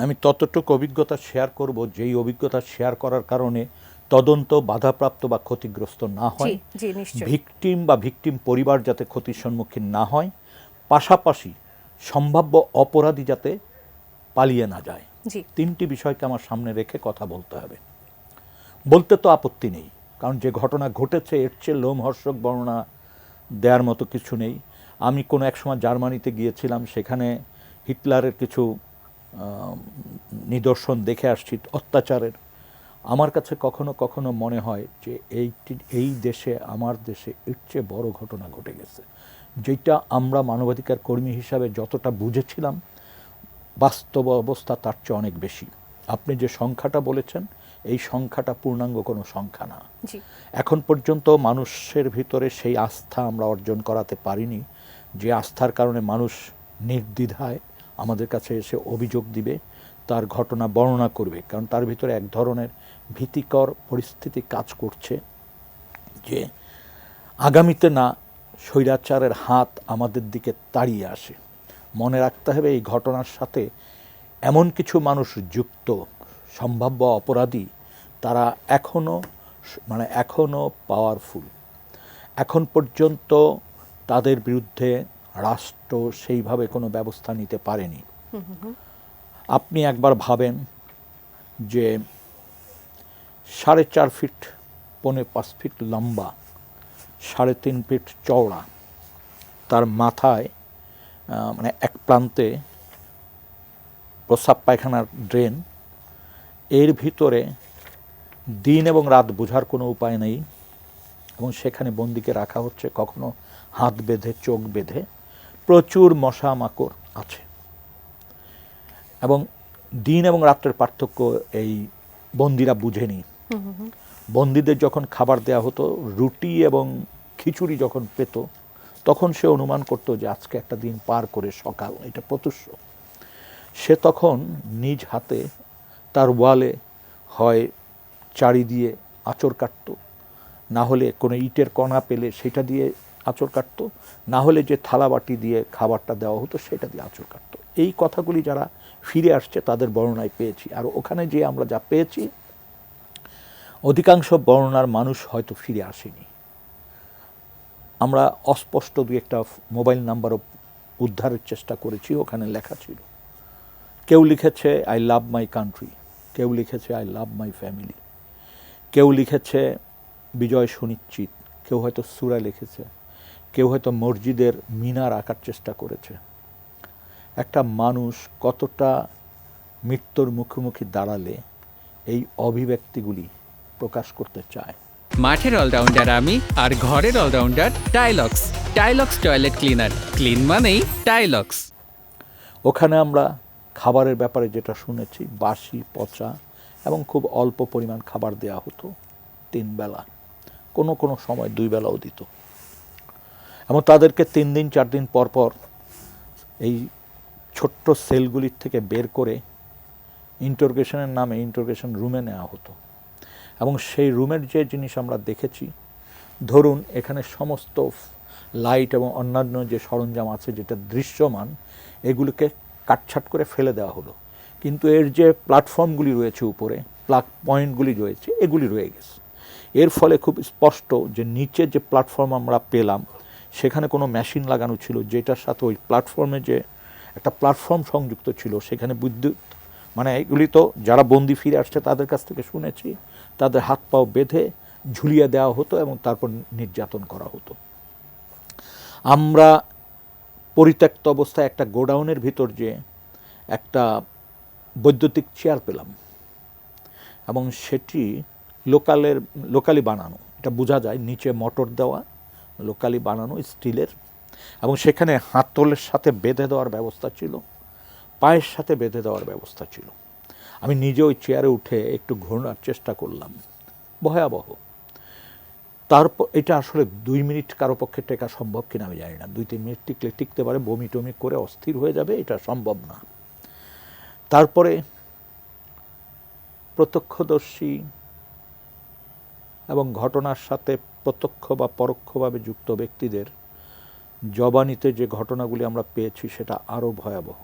আমি ততটুকু অভিজ্ঞতা শেয়ার করব যেই অভিজ্ঞতা শেয়ার করার কারণে তদন্ত বাধাপ্রাপ্ত বা ক্ষতিগ্রস্ত না হয়, ভিকটিম পরিবার যাতে ক্ষতির সম্মুখীন না হয়, পাশাপাশি সম্ভাব্য অপরাধী যাতে পালিয়ে না যায়। তিনটি বিষয়কে আমার সামনে রেখে কথা বলতে হবে। বলতে তো আপত্তি নেই, কারণ যে ঘটনা ঘটেছে এর চেয়ে লোমহর্ষক বর্ণনা দেওয়ার মতো কিছু নেই। আমি কোনো এক সময় জার্মানিতে গিয়েছিলাম, সেখানে হিটলারের কিছু নিদর্শন দেখে আসছি অত্যাচারের। আমার কাছে কখনো কখনো মনে হয় যে এই দেশে, আমার দেশে এর চেয়ে বড় ঘটনা ঘটে গেছে, যেটা আমরা মানবাধিকার কর্মী হিসাবে যতটা বুঝেছিলাম বাস্তব অবস্থা তার চেয়ে অনেক বেশি। আপনি যে সংখ্যাটা বলেছেন, এই সংখ্যাটা পূর্ণাঙ্গ কোনো সংখ্যা না। এখন পর্যন্ত মানুষের ভিতরে সেই আস্থা আমরা অর্জন করাতে পারিনি, যে আস্থার কারণে মানুষ নির্দ্বিধায় আমাদের কাছে এসে অভিযোগ দিবে, তার ঘটনা বর্ণনা করবে। কারণ তার ভিতরে এক ধরনের ভীতিকর পরিস্থিতি কাজ করছে যে আগামীতে না স্বৈরাচারের হাত আমাদের দিকে তাড়িয়ে আসে। মনে রাখতে হবে এই ঘটনার সাথে এমন কিছু মানুষ যুক্ত, সম্ভাব্য অপরাধী, তারা এখনও পাওয়ারফুল। এখন পর্যন্ত তাদের বিরুদ্ধে রাষ্ট্র সেইভাবে কোনো ব্যবস্থা নিতে পারেনি। আপনি একবার ভাবেন যে 4.5 ফিট, 4.5 ফিট লম্বা, 3.5 ফিট চওড়া, তার মাথায় এক প্রান্তে প্রস্রাব পায়খানার ড্রেন, এর ভিতরে দিন এবং রাত বোঝার কোনো উপায় নেই, এবং সেখানে বন্দীকে রাখা হচ্ছে, কখনো হাত বেঁধে, চোখ বেঁধে। প্রচুর মশা মাকড় আছে, এবং দিন এবং রাত্রের পার্থক্য এই বন্দীরা বুঝেনি। বন্দীদের যখন খাবার দেয়া হতো, রুটি এবং খিচুড়ি যখন পেত, তখন সে অনুমান করতো যে আজকে একটা দিন পার করে সকাল, এটা প্রত্যুষ। সে তখন নিজ হাতে তার ওয়ালে হয় চারি দিয়ে আঁচড় কাটত, না হলে কোনো ইটের কণা পেলে সেটা দিয়ে আঁচড় কাটত, না হলে যে থালা বাটি দিয়ে খাবারটা দেওয়া হতো সেটা দিয়ে আঁচড় কাটত। এই কথাগুলি যারা ফিরে আসছে তাদের বর্ণনায় পেয়েছি। আর ওখানে যে আমরা যা পেয়েছি, অধিকাংশ বর্ণনার মানুষ হয়তো ফিরে আসেনি। আমরা অস্পষ্ট দুই একটা মোবাইল নাম্বারও উদ্ধারের চেষ্টা করেছি, ওখানে লেখা ছিল। কেউ লিখেছে আই লাভ মাই কান্ট্রি, কেউ লিখেছে আই লাভ মাই ফ্যামিলি, কেউ লিখেছে বিজয় সুনিশ্চিত, কেউ হয়তো সূরা লিখেছে, কেউ হয়তো মসজিদের মিনার আঁকার চেষ্টা করেছে। একটা মানুষ কতটা মৃত্যুর মুখোমুখি দাঁড়ালে এই অভিব্যক্তিগুলি প্রকাশ করতে চায়। মাঠের অলরাউন্ডার আমি, আর ঘরের allrounder Tylox. Tylox toilet cleaner, clean মানেই টাইলক্স। ওখানে আমরা খাবারের ব্যাপারে যেটা শুনেছি, বাসি, পচা এবং খুব অল্প পরিমাণ খাবার দেয়া হতো 3 বেলা, কোনো কোনো সময় 2 বেলাও দিত। এবং তাদেরকে 3 দিন 4 দিন পর পর এই ছোট্ট সেলগুলির থেকে বের করে ইন্টারোগেশনের নামে ইন্টারোগেশন রুমে নেওয়া হতো। এবং সেই রুমের যে জিনিস আমরা দেখেছি, ধরুন এখানে সমস্ত লাইট এবং অন্যান্য যে সরঞ্জাম আছে যেটা দৃশ্যমান, এগুলোকে কাটছাট করে ফেলে দেওয়া হলো, কিন্তু এর যে প্ল্যাটফর্মগুলি রয়েছে উপরে, প্লাগ পয়েন্টগুলি রয়েছে, এগুলি রয়ে গেছে। এর ফলে খুব স্পষ্ট যে নিচে যে প্ল্যাটফর্ম আমরা পেলাম, সেখানে কোনো মেশিন লাগানো ছিল, যেটার সাথে ওই প্ল্যাটফর্মে যে একটা প্ল্যাটফর্ম সংযুক্ত ছিল, সেখানে বিদ্যুৎ, এগুলি তো যারা বন্দি ফিরে আসছে তাদের কাছ থেকে শুনেছি, তাদের হাত পাও বেঁধে ঝুলিয়ে দেওয়া হতো এবং তারপর নির্যাতন করা হতো। আমরা পরিত্যক্ত অবস্থায় একটা গোডাউনের ভিতর যে একটা বৈদ্যুতিক চেয়ার পেলাম, এবং সেটি লোকালি বানানো, এটা বোঝা যায়, নিচে মোটর দেওয়া, লোকালি বানানো স্টিলের, এবং সেখানে হাতলের সাথে বেঁধে দেওয়ার ব্যবস্থা ছিল, পায়ের সাথে বেঁধে দেওয়ার ব্যবস্থা ছিল। আমি নিজে ওই চেয়ারে উঠে একটু ঘোরার চেষ্টা করলাম, ভয়াবহ। তারপর এটা আসলে 2 মিনিট কারো পক্ষে টেকা সম্ভব কিনা আমি জানি না, 2-3 মিনিট টিকতে পারে, বমি টমি করে অস্থির হয়ে যাবে, এটা সম্ভব না। তারপরে প্রত্যক্ষদর্শী এবং ঘটনার সাথে প্রত্যক্ষ বা পরোক্ষভাবে যুক্ত ব্যক্তিদের জবানিতে যে ঘটনাগুলি আমরা পেয়েছি সেটা আরও ভয়াবহ।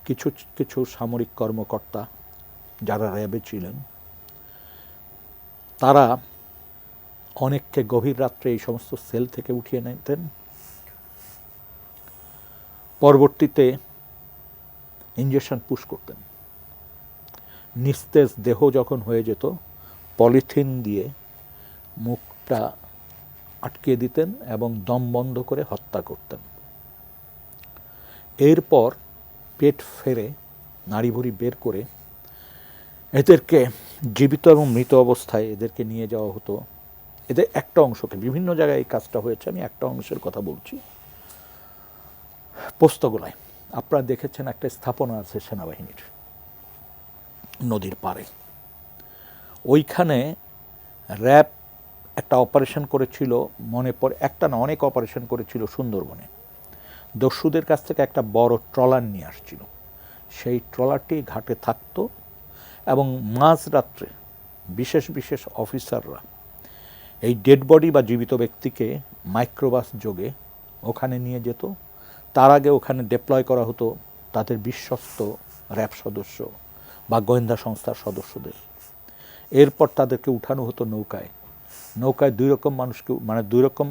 কিছু কিছু সামরিক কর্মকর্তা যারা র্যাবে ছিলেন তারা অনেককে গভীর রাত্রে এই সমস্ত সেল থেকে উঠিয়ে নিতেন, পরবর্তীতে ইঞ্জেকশন পুশ করতেন। নিস্তেজ দেহ যখন হয়ে যেত পলিথিন দিয়ে মুখটা আটকিয়ে দিতেন এবং দম বন্ধ করে হত্যা করতেন। এরপর পেট ফেরে নাড়িভুড়ি বের করে এদেরকে জীবিত এবং মৃত অবস্থায় এদেরকে নিয়ে যাওয়া হতো। এদের একটা অংশকে, বিভিন্ন জায়গায় এই কাজটা হয়েছে, আমি একটা অংশের কথা বলছি, পোস্তগোলায়। আপনারা দেখেছেন একটা স্থাপনা আছে সেনাবাহিনীর নদীর পাড়ে, ওইখানে র্যাব একটা অপারেশন করেছিল, মনে পড়ে একটা না অনেক অপারেশন করেছিল সুন্দরবনে। দস্যুদের কাছ থেকে একটা বড় ট্রলার নিয়ে আসছিল, সেই ট্রলারটি ঘাটে থাকতো এবং মাঝরাত্রে বিশেষ বিশেষ অফিসাররা এই ডেড বডি বা জীবিত ব্যক্তিকে মাইক্রোবাস যোগে ওখানে নিয়ে যেত। তার আগে ওখানে ডিপ্লয় করা হতো তাদের বিশ্বস্ত র্যাব সদস্য বা গোয়েন্দা সংস্থার সদস্যদের। এরপর তাদেরকে উঠানো হতো নৌকায়। নৌকায় দুই রকম মানুষকে, মানে দুই রকম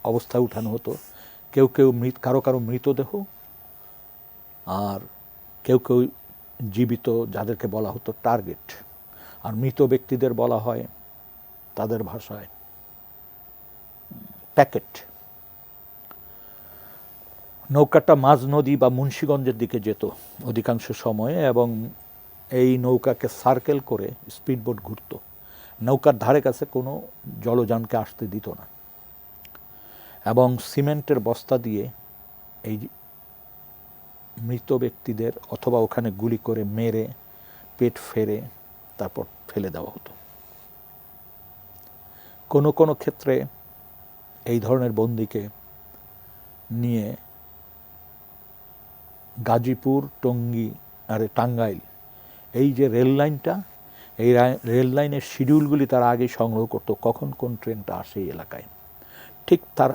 অবস্থায় উঠানো হতো। কেউ কেউ কারো কারো মৃতদেহ, আর কেউ কেউ জীবিত, যাদেরকে বলা হতো টার্গেট। আর মৃত ব্যক্তিদের বলা হয় তাদের ভাষায় প্যাকেট। নৌকাটা মাঝ নদী বা মুন্সিগঞ্জের দিকে যেত অধিকাংশ সময়ে, এবং এই নৌকাকে সার্কেল করে স্পিডবোট ঘুরত। নৌকার ধারে কাছে কোনো জলযানকে আসতে দিত না, এবং সিমেন্টের বস্তা দিয়ে এই মৃত ব্যক্তিদের অথবা ওখানে গুলি করে মেরে পেট ফেরে তারপর ফেলে দেওয়া হতো। কোনো কোনো ক্ষেত্রে এই ধরনের বন্দীকে নিয়ে গাজীপুর, টঙ্গী আর টাঙ্গাইল, এই যে রেল লাইনটা, এই রেল লাইনের শিডিউলগুলি তারা আগেই সংগ্রহ করতো, কখন কোন ট্রেনটা আসে এই এলাকায়। ঠিক তার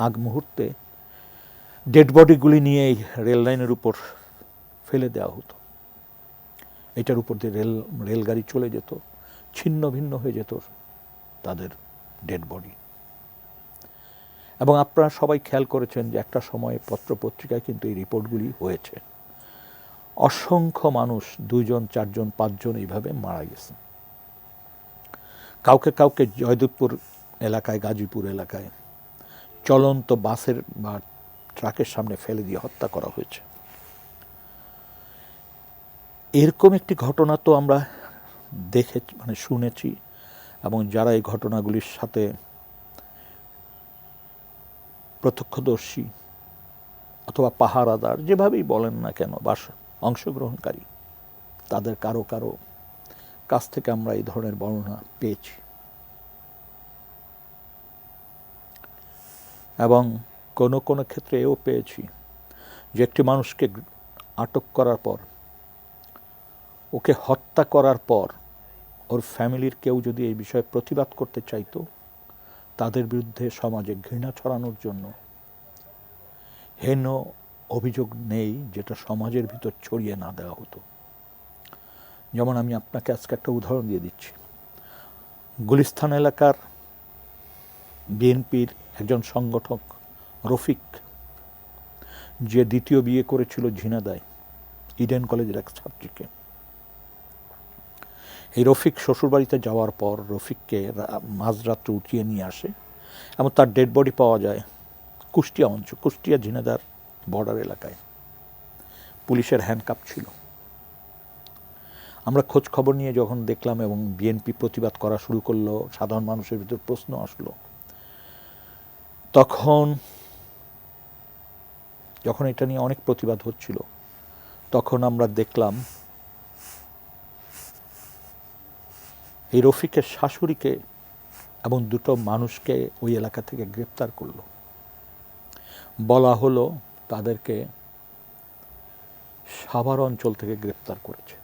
আগ মুহূর্তে ডেড বডিগুলি নিয়ে এই রেল লাইনের উপর ফেলে দেওয়া হতো। এটার উপর দিয়ে রেলগাড়ি চলে যেত, ছিন্ন ভিন্ন হয়ে যেত তাদের ডেড বডি। এবং আপনারা সবাই খেয়াল করেছেন যে একটা সময়ে পত্রপত্রিকায় কিন্তু এই রিপোর্টগুলি হয়েছে। অসংখ্য মানুষ, 2 জন 4 জন 5 জন এইভাবে মারা গেছে। কাউকে কাউকে জয়দেবপুর এলাকায়, গাজীপুর এলাকায় চলন্ত বাসের বা ট্রাকের সামনে ফেলে দিয়ে হত্যা করা হয়েছে। এরকম একটি ঘটনা তো আমরা শুনেছি, এবং যারা এই ঘটনাগুলির সাথে প্রত্যক্ষদর্শী অথবা পাহারাদার, যেভাবেই বলেন না কেন, বা অংশগ্রহণকারী, তাদের কারো কারো কাছ থেকে আমরা এই ধরনের বর্ণনা পেয়েছি। এবং কোনো কোনো ক্ষেত্রে এও পেয়েছি যে একটি মানুষকে আটক করার পর, ওকে হত্যা করার পর ওর ফ্যামিলির কেউ যদি এই বিষয়ে প্রতিবাদ করতে চাইতো, তাদের বিরুদ্ধে সমাজে ঘৃণা ছড়ানোর জন্য হেন অভিযোগ নেই যেটা সমাজের ভিতর ছড়িয়ে না দেওয়া হতো। যেমন আমি আপনাকে আজকে একটা উদাহরণ দিয়ে দিচ্ছি। গুলিস্তান এলাকার বিএনপির একজন সংগঠক রফিক, যে দ্বিতীয় বিয়ে করেছিল ঝিনাইদহে ইডেন কলেজের এক ছাত্রীকে, এই রফিক শ্বশুরবাড়িতে যাওয়ার পর রফিককে মাঝরাত্রে উঠিয়ে নিয়ে আসে, এবং তার ডেড বডি পাওয়া যায় কুষ্টিয়া ঝিনাইদহ বর্ডার এলাকায়। পুলিশের হ্যান্ডকাপ ছিল। আমরা খোঁজ খবর নিয়ে যখন দেখলাম এবং বিএনপি প্রতিবাদ করা শুরু করলো, সাধারণ মানুষের ভিতর প্রশ্ন আসলো, তখন যখন এটা নিয়ে অনেক প্রতিবাদ হচ্ছিল, তখন আমরা দেখলাম এই রফিকের শাশুড়িকে এবং 2টো মানুষকে ওই এলাকা থেকে গ্রেপ্তার করলো। বলা হলো তাদেরকে সাভার অঞ্চল থেকে গ্রেপ্তার করেছে,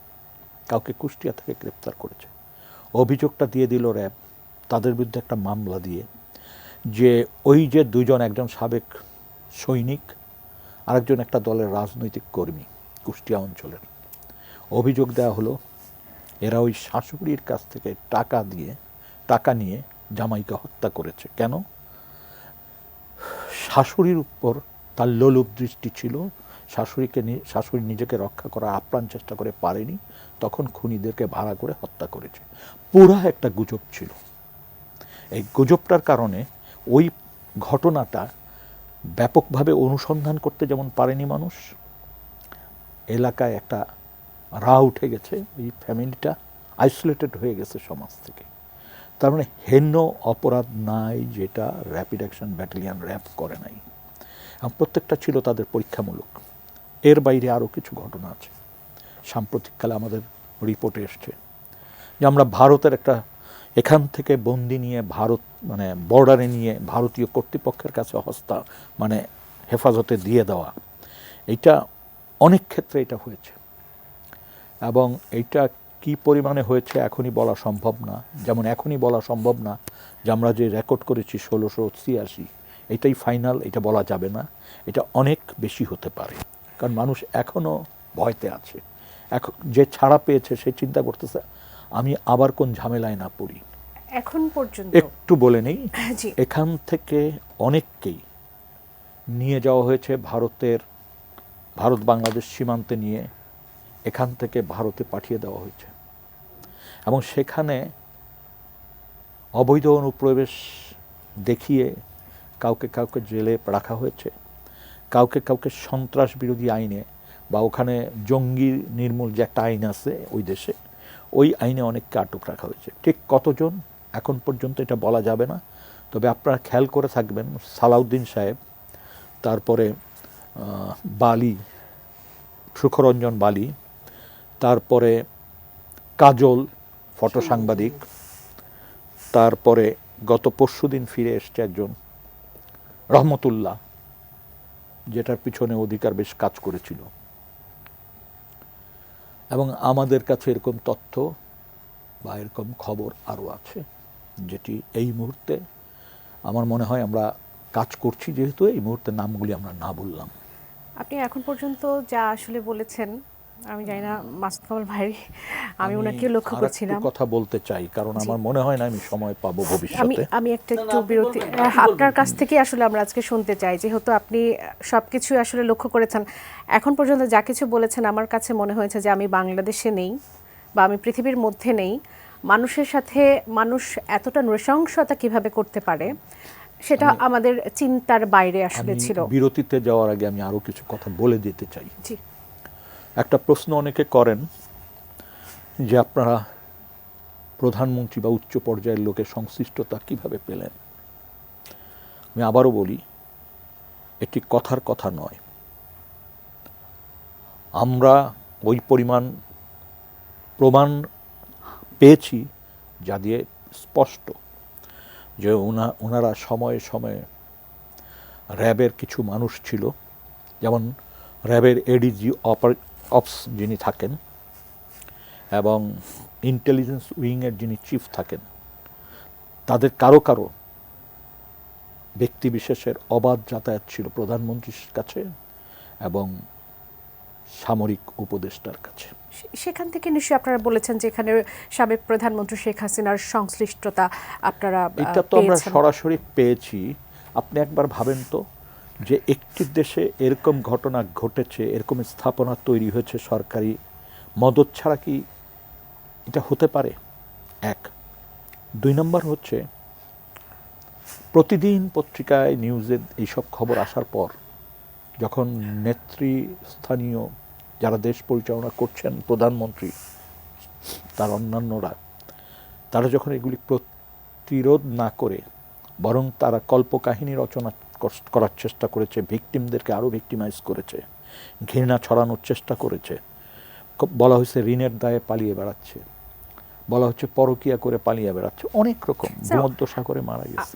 কাউকে কুষ্টিয়া থেকে গ্রেপ্তার করেছে। অভিযোগটা দিয়ে দিল র্যাব, তাদের বিরুদ্ধে একটা মামলা দিয়ে, যে ওই যে 2 জন, একজন সাবেক সৈনিক, আরেকজন একটা দলের রাজনৈতিক কর্মী, কুষ্টিয়া অঞ্চলের। অভিযোগ দেওয়া হলো এরা ওই শাশুড়ির কাছ থেকে টাকা নিয়ে জামাইকে হত্যা করেছে। কেন? শাশুড়ির উপর তার লোলুপ দৃষ্টি ছিল, শাশুড়ি নিজেকে রক্ষা করার আপ্রাণ চেষ্টা করে পারেনি, তখন খুনিদেরকে ভাড়া করে হত্যা করেছে। পুরা একটা গুজব ছিল। এই গুজবটার কারণে ওই ঘটনাটা ব্যাপকভাবে অনুসন্ধান করতে যেমন পারেনি মানুষ, এলাকায় একটা রা উঠে গেছে, ওই ফ্যামিলিটা আইসোলেটেড হয়ে গেছে সমাজ থেকে। তার মানে হেন অপরাধ নাই যেটা র্যাপিড অ্যাকশন ব্যাটালিয়ন র্যাব করে নাই, এবং প্রত্যেকটা ছিল তাদের পরীক্ষামূলক। এর বাইরে আরও কিছু ঘটনা আছে সাম্প্রতিককালে আমাদের রিপোর্টে এসছে, যে আমরা ভারতের একটা এখান থেকে বন্দি নিয়ে বর্ডারে নিয়ে ভারতীয় কর্তৃপক্ষের কাছে হেফাজতে দিয়ে দেওয়া, এইটা অনেক ক্ষেত্রে এটা হয়েছে। এবং এইটা কি পরিমাণে হয়েছে এখনই বলা সম্ভব না। যেমন এখনই বলা সম্ভব না যে আমরা যে রেকর্ড করেছি 1683 এটাই ফাইনাল, এটা বলা যাবে না। এটা অনেক বেশি হতে পারে, কারণ মানুষ এখনও ভয়তে আছে। এখন যে ছাড়া পেয়েছে সে চিন্তা করতেছে আমি আবার কোন ঝামেলায় না পড়ি। এখন পর্যন্ত একটু বলে নেই, এখান থেকে অনেককেই নিয়ে যাওয়া হয়েছে ভারত বাংলাদেশ সীমান্তে নিয়ে এখান থেকে ভারতে পাঠিয়ে দেওয়া হয়েছে, এবং সেখানে অবৈধ অনুপ্রবেশ দেখিয়ে কাউকে জেলে রাখা হয়েছে, কাউকে সন্ত্রাস বিরোধী আইনে বা ওখানে জঙ্গি নির্মূল যে একটা আইন আছে ওই দেশে, ওই আইনে অনেককে আটক রাখা হয়েছে। ঠিক কতজন এখন পর্যন্ত এটা বলা যাবে না, তবে আপনারা খেয়াল করে থাকবেন সালাউদ্দিন সাহেব, তারপরে সুখরঞ্জন বালি, তারপরে কাজল ফটো সাংবাদিক, তারপরে গত পরশুদিন ফিরে এসছে একজন রহমতুল্লাহ, যেটার পিছনে অধিকার বেশ কাজ করেছিল। এবং আমাদের কাছে এরকম তথ্য বা এরকম খবর আরও আছে, যেটি এই মুহূর্তে আমার মনে হয় আমরা কাজ করছি, যেহেতু এই মুহূর্তে নামগুলি আমরা না বললাম। আপনি এখন পর্যন্ত যা আসলে বলেছেন, আমি জানি না মাসুদ কামাল ভাই, আমি ওনাকে লক্ষ্য করছিলাম কথা বলতে চাই, কারণ আমার মনে হয় না আমি সময় পাবো ভবিষ্যতে। আমি একটু বিরতি আপনার কাছ থেকে আসলে আমরা আজকে শুনতে চাই, যেহেতু আপনি সবকিছু আসলে লক্ষ্য করেছেন। এখন পর্যন্ত যা কিছু বলেছেন আমার কাছে মনে হয়েছে যে আমি বাংলাদেশে নেই বা আমি পৃথিবীর মধ্যে নেই। মানুষের সাথে মানুষ এতটা নৃশংসতা কিভাবে করতে পারে সেটা আমাদের চিন্তার বাইরে আসলে ছিল। বিরতিতে যাওয়ার আগে আমি আরো কিছু কথা বলে দিতে চাই। জি। একটা প্রশ্ন অনেকে করেন যে আপনারা প্রধানমন্ত্রী বা উচ্চ পর্যায়ের লোকের সংশ্লিষ্টতা কিভাবে পেলেন। আমি আবারও বলি, এটি কথার কথা নয়। আমরা ওই পরিমাণ প্রমাণ পেয়েছি যা দিয়ে স্পষ্ট যে ওনারা সময়ে সময়ে র্যাবের কিছু মানুষ ছিল, যেমন র্যাবের এডিজি অপস যিনি থাকেন এবং ইন্টেলিজেন্স উইংয়ের যিনি চিফ থাকেন, তাদের কারো ব্যক্তিবিশেষের অবাধ যাতায়াত ছিল প্রধানমন্ত্রীর কাছে এবং সামরিক উপদেষ্টার কাছে। সেখান থেকে নিশ্চয়ই আপনারা বলেছেন যে এখানে সাবেক প্রধানমন্ত্রী শেখ হাসিনার সংশ্লিষ্টতা আপনারা এটা তো আমরা সরাসরি পেয়েছি। আপনি একবার ভাবেন তো যে একটি দেশে এরকম ঘটনা ঘটেছে, এরকম স্থাপনা তৈরি হয়েছে সরকারি মদত ছাড়া, কি এটা হতে পারে? এক। দুই নম্বর হচ্ছে, প্রতিদিন পত্রিকায় নিউজে এইসব খবর আসার পর যখন নেতৃস্থানীয় যারা দেশ পরিচালনা করছেন, প্রধানমন্ত্রী তার অন্যান্যরা, তারা যখন এগুলি প্রতিরোধ না করে বরং তারা কল্পকাহিনী রচনা করার চেষ্টা করেছে, ভিকটিমদেরকে আরও ভিকটিমাইজ করেছে, ঘৃণা ছড়ানোর চেষ্টা করেছে। বলা হয়েছে ঋণের দায়ে পালিয়ে বেড়াচ্ছে, বলা হচ্ছে পরকীয়া করে পালিয়ে বেড়াচ্ছে, অনেক রকম ভূমধ্যসাগরে মারা গেছে।